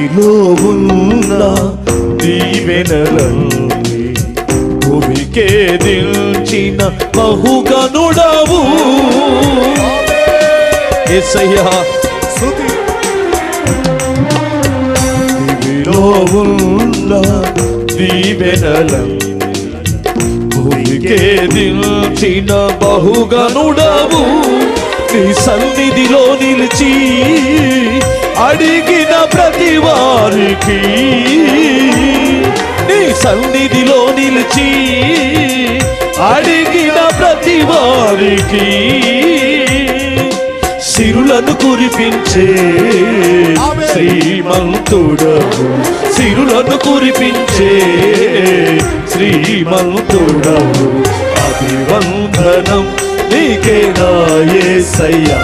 దివిలో ఉన్న దీవెనలన్నీ భూమికే దిల్చిన బహుగనుడవు యేసయ్యా. దివిలో ఉన్న దీవెనలన్నీ భూమికే దిల్చిన బహుగనుడవు. నీ సన్నిధిలో నిలిచి అడిగిన ప్రతి వారికి, నీ సన్నిధిలో నిలిచి అడిగిన ప్రతి వారికి సిరులను కురిపించే శ్రీమంతుడవు, సిరులను కురిపించే శ్రీమంతుడవు. అభివందనం నీకే నా యేసయ్యా,